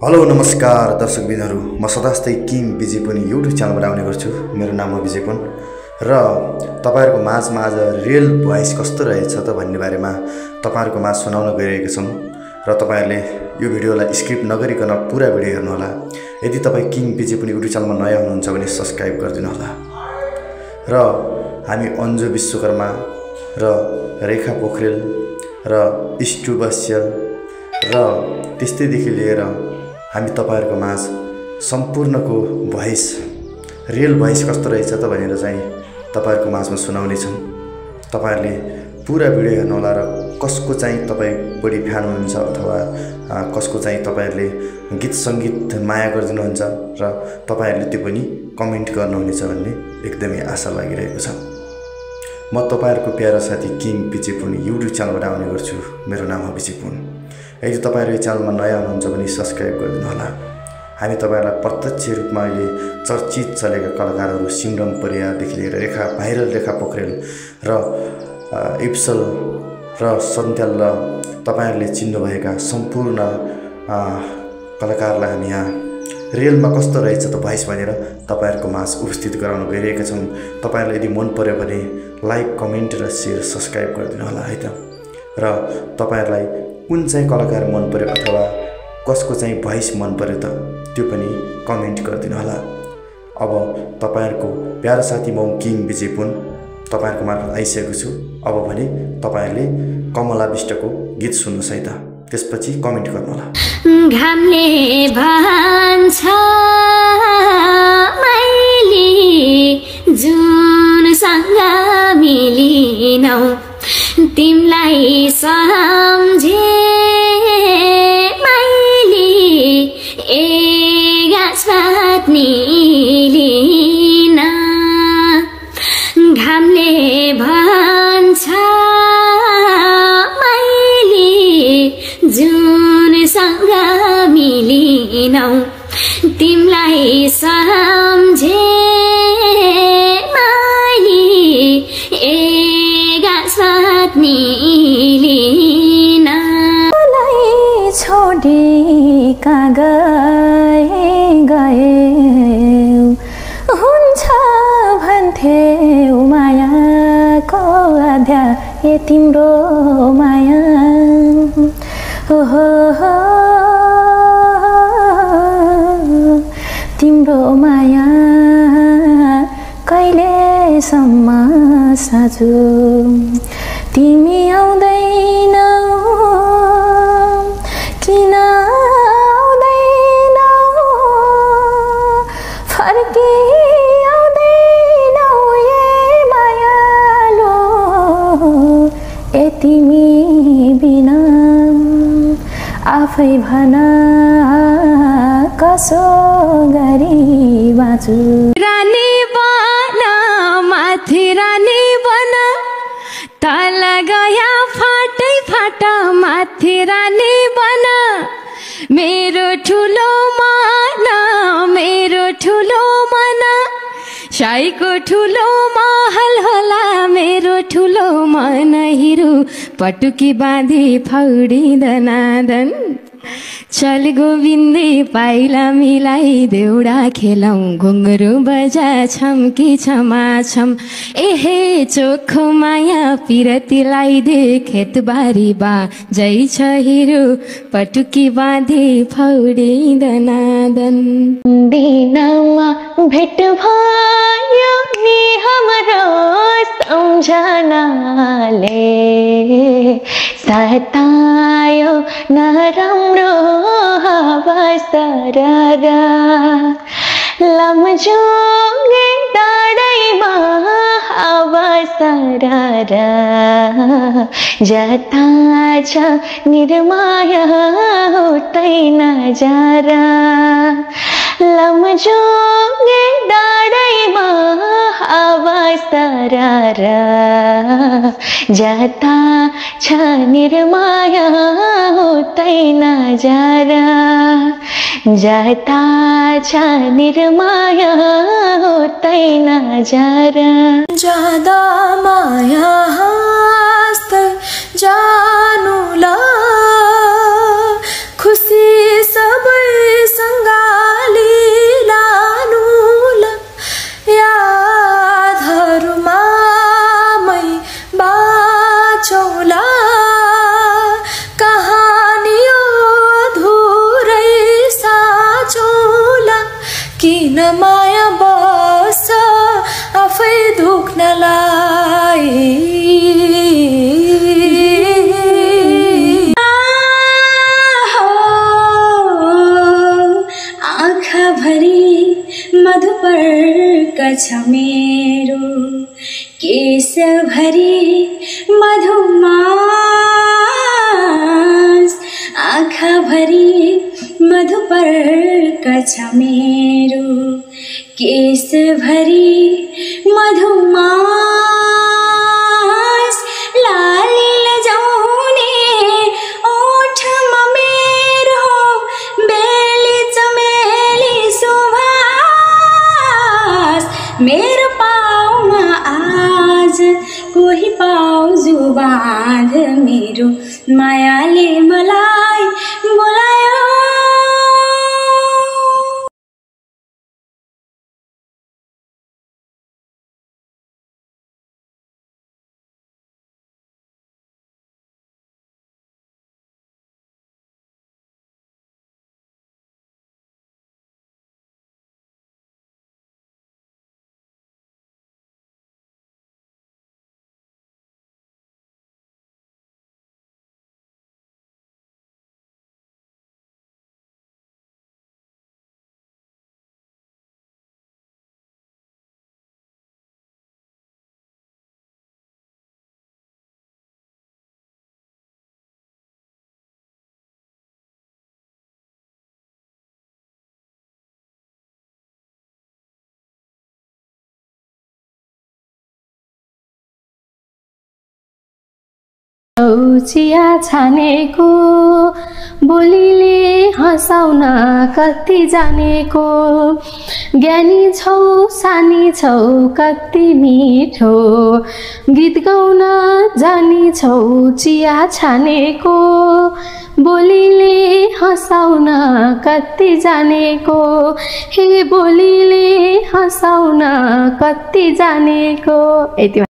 Hello नमस्कार दर्शकबिनहरु, म सदास्तै king विजयपुन YouTube च्यानलबाट आउने गर्छु। मेरो नाम हो विजयपुन र तपाईहरुको माझमा आज रियल भोइस कस्तो रहेछ त भन्ने बारेमा तपाईहरुको माझ सुनाउन गइरहेको छौं र तपाईहरुले यो भिडियोलाई स्किप नगरिकन पूरा भिडियो हेर्नु होला। यदि तपाई किङ विजयपुन युट्युब च्यानलमा नयाँ हुनुहुन्छ भने सब्स्क्राइब गरिदिनु होला। र हामी अन्जु विश्वकर्मा र रेखा पोखरेल र इष्टु बस्याल र त्यस्तैदेखि लिएर हामी तपाईहरुको माझ सम्पूर्णको भोइस रियल भोइस कस्तो रहेछ त भनेर चाहिँ तपाईहरुको माझमा सुनाउने छौं। तपाईहरुले पूरा भिडियो हेर्नु होला र कसको चाहिँ तपाई बढी फ्यान हुनुहुन्छ अथवा कसको चाहिँ तपाईहरुले गीत संगीत माया गर्दिनुहुन्छ र तपाईहरुले त्यो पनि कमेन्ट गर्नुहुनेछ भन्ने एकदमै आशा लागिरहेको छ। म तपाईहरुको प्यारो साथी किङ विजयपुन युट्युब च्यानलबाट आउने गर्छु। मेरो नाम हो विजयपुन। यदि तपाईहरु यो च्यानलमा नयाँ हुनुहुन्छ भने सब्स्क्राइब गरिदिनु होला। हामी तपाईहरुलाई प्रत्यक्ष रूपमा अहिले चर्चित चलेका कलाकारहरू सिमरन परियारदेखि लिएर भाइरल रेखा पोखरेल र इप्सल र सन्त्याल र तपाईहरुले चिन्नुभएका सम्पूर्ण कलाकारलाई हामी यहाँ रियलमा कस्तो रहेछ त भोइस भनेर तपाईहरुको माझ उपस्थित गराउन गइरहेका छौं। तपाईहरुलाई यदि मन पर्यो भने लाइक, कमेन्ट र शेयर, सब्स्क्राइब गरिदिनु होला है त। र तपाईहरुलाई कुन चाहिँ कलाकार मन पर्यो अथवा कसको चाहिँ भोइस मन पर्यो त त्यो पनि कमेन्ट गरिदिनु होला। अब तपाईहरुको प्यारो साथी म किङ विजयपुन तपाईहरुको मार्फत आइसकेको छु। अब भने तपाईहरुले कमला बिष्टको गीत सुन्नुस् है त, त्यसपछि कमेन्ट गर्नु होला। घामले भन्छ मैले जुनसँग मिलिनौ तिमलाई सम्झे मैले गाछपात निलिन। घामले भन्छ मैले जुनसँग मिलिनौ तिमलाई सम्झे मैले गाछपात निलिन। मलाई छोडी कहाँ गए हुन्छ भन्थ्यौ मायाको आधा ए तिम्रो माया हो तिम्रो माया कहिलेसम्म साँचो तिमी आउँदैनौ किन आउँदैनौ फर्की आउँदैनौ ए मायालो ए तिमी बिना आफै भन कसो गरी बाँचु। रानी बन माथि रानी बन तल गया फाटै फाट माथि रानी बन मेरो ठुलो मन मेरो ठुलो मन साईको ठुलो महल होला मेरो ठुलो मन हिरो पटुकी बाँधी फौडी दनादन चल गोविन्दी पाइला मिलाई देउडा खेलौं घुङ्गरु बजा छम्की छमाछम एहे चोखो माया पिरतीलाई दे खेतबारी बा जै छ हिरो पटुकी बाँधी फौडी दनादन। दिनमा भेट भयो नि हाम्रो सम्झनाले सतायो नराम्रो हावा सररा लमजुङ्गे डाँडैमा हावा सररा जता छ निर्माया उतै नजारा लमजुङ्गे डाँडैमा हावा सररा जता छ निर्माया उतै नजारा जता छ निर्माया उतै नजारा। ज्यादा माया हाँस्दै जानुला खुसी सबै माया बस आफै दुख्नलाई आँखाभरि मधुपर्क छ मेरो केशभरि मधुमास आँखाभरि मधुपर्क छ मेरो केशभरि मधुमास लाली लजाउने ओठमा मेरो बेली चमेली सुभाष मेरो पाउमा आज कोही पाउजु बाँध मेरो मायाले मलाई बोलायो चिया छानेको बोलीले हँसाउन कति जानेको ज्ञानी छौ सानी छौ कति मिठो गीत गाउन जानी छौ चिया छानेको बोलीले हँसाउन कति जानेको हे बोलीले हँसाउन कति जानेको यति